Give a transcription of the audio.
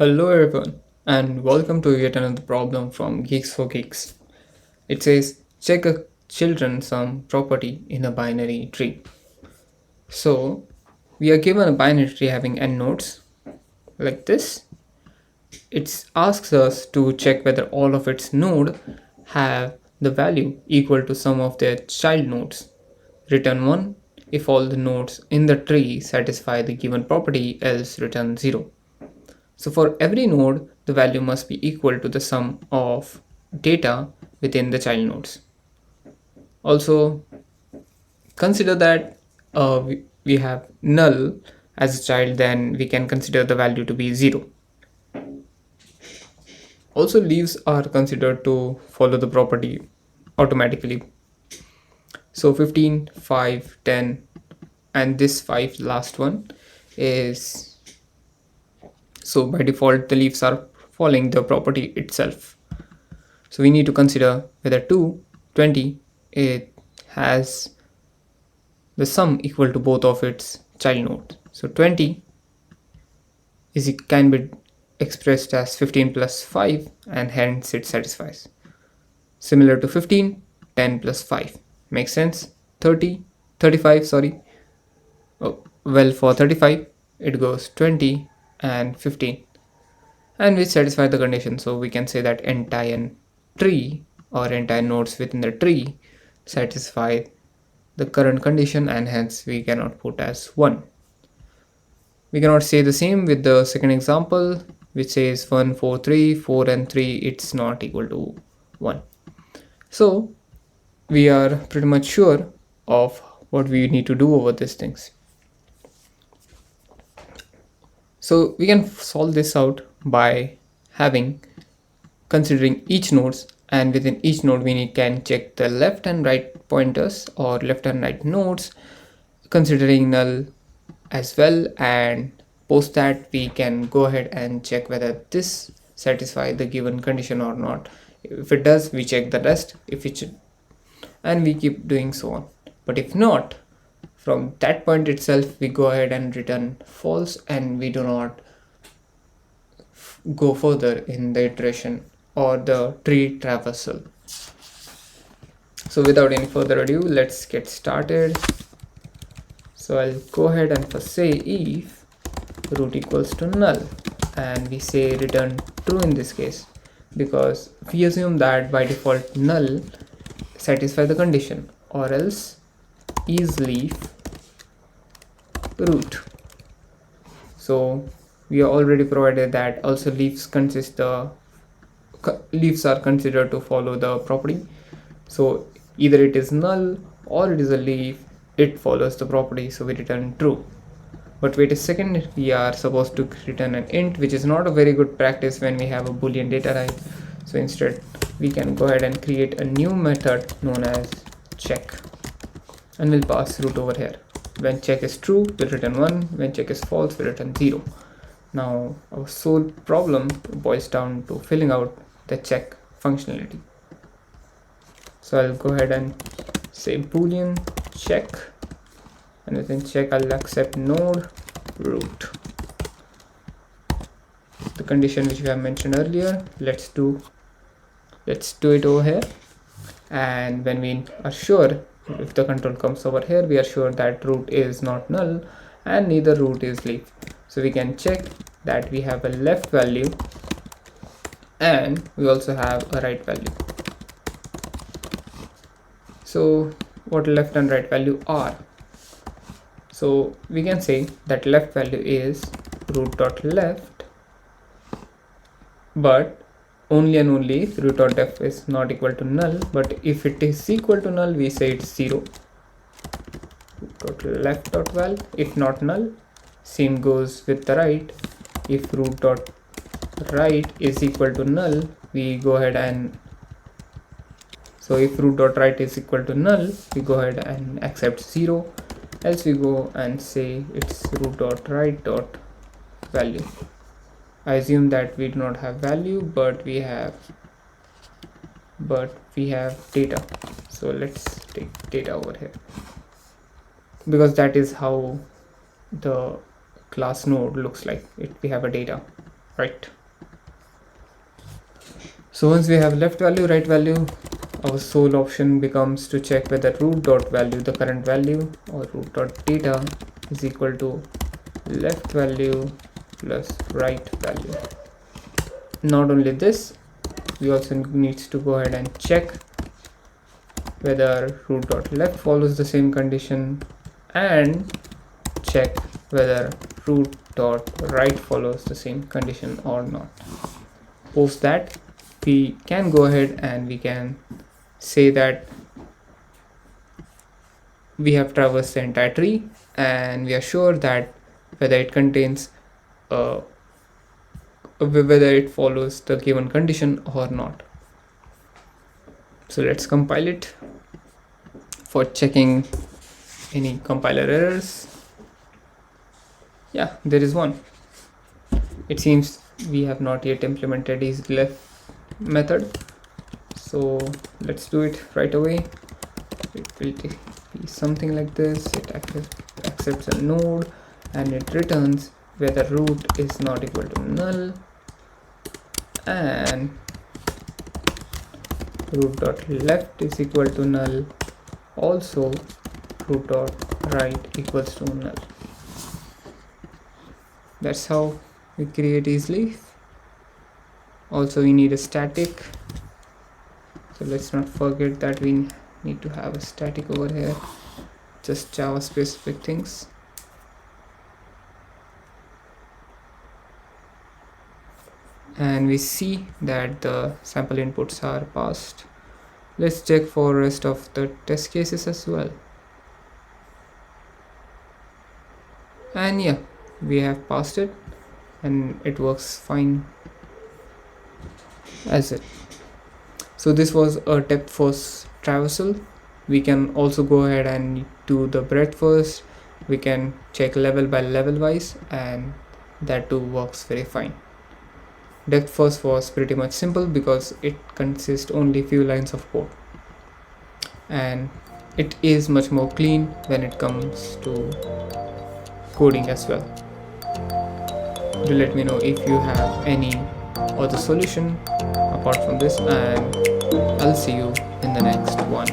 Hello everyone and welcome to yet another problem from Geeks for Geeks. It says check a children some property in a binary tree. So we are given a binary tree having n nodes like this. It asks us to check whether all of its nodes have the value equal to sum of their child nodes. Return 1 if all the nodes in the tree satisfy the given property, else return 0. So for every node, the value must be equal to the sum of data within the child nodes. Also, consider that we have null as a child, then we can consider the value to be 0. Also, leaves are considered to follow the property automatically. So 15, 5, 10, and this 5 last one is, so by default the leaves are following the property itself. So we need to consider whether 2, 20, it has the sum equal to both of its child nodes. So 20 can be expressed as 15 plus 5 and hence it satisfies. Similar to 15, 10 plus 5. Makes sense? 30, 35, sorry. Oh, well, for 35, it goes 20 and 15. And which satisfy the condition. So we can say that entire tree or entire nodes within the tree satisfy the current condition and hence we cannot put as 1. We cannot say the same with the second example which says 1, 4, 3, 4 and 3 it's not equal to 1. So we are pretty much sure of what we need to do over these things. So we can solve this out by considering each nodes, and within each node we can check the left and right pointers or left and right nodes considering null as well, and post that we can go ahead and check whether this satisfies the given condition or not. If it does, we check the rest, if it should, and we keep doing so on. But if not, from that point itself we go ahead and return false and we do not go further in the iteration or the tree traversal. So without any further ado, let's get started. So I'll go ahead and first say if root equals to null, and we say return true in this case because we assume that by default null satisfy the condition, or else is leaf root. So we are already provided that also leaves are considered to follow the property. So either it is null or it is a leaf, it follows the property, so we return true. But wait a second, we are supposed to return an int, which is not a very good practice when we have a boolean data type. So instead we can go ahead and create a new method known as check, and we'll pass root over here. When check is true, we'll return 1. When check is false, we'll return 0. Now our sole problem boils down to filling out the check functionality. So I'll go ahead and say boolean check, and within check I'll accept node root, the condition which we have mentioned earlier. Let's do it over here, and when we are sure, if the control comes over here, we are sure that root is not null and neither root is leaf. So we can check that we have a left value and we also have a right value. So what left and right value are? So we can say that left value is root.left, but only and only if root.def is not equal to null, but if it is equal to null we say it's 0. Root.left.val, if not null, same goes with the right. If root.right is equal to null, we go ahead and, so if root.right is equal to null, we go ahead and accept 0, else we go and say it's root.right.value. I assume that we do not have value, but we have data. So let's take data over here, because that is how the class node looks like. We have a data right? So once we have left value, right value, our sole option becomes to check whether root dot value, the current value, or root dot data is equal to left value plus right value. Not only this, we also need to go ahead and check whether root dot left follows the same condition, and check whether root dot right follows the same condition or not. Post that, we can go ahead and we can say that we have traversed the entire tree, and we are sure that whether it contains whether it follows the given condition or not. So let's compile it for checking any compiler errors. Yeah, there is one. It seems we have not yet implemented isLeft method, so let's do it right away. It will be something like this. It accepts a node and it returns whether root is not equal to null and root dot left is equal to null, also root dot right equals to null. That's how we create isLeft. Also we need a static, so let's not forget that we need to have a static over here, just Java specific things. And we see that the sample inputs are passed. Let's check for rest of the test cases as well. And yeah, we have passed it and it works fine as it. So this was a depth first traversal. We can also go ahead and do the breadth first. We can check level by level wise, and that too works very fine. Depth first was pretty much simple because it consists only few lines of code, and it is much more clean when it comes to coding as well. Do let me know if you have any other solution apart from this, and I'll see you in the next one.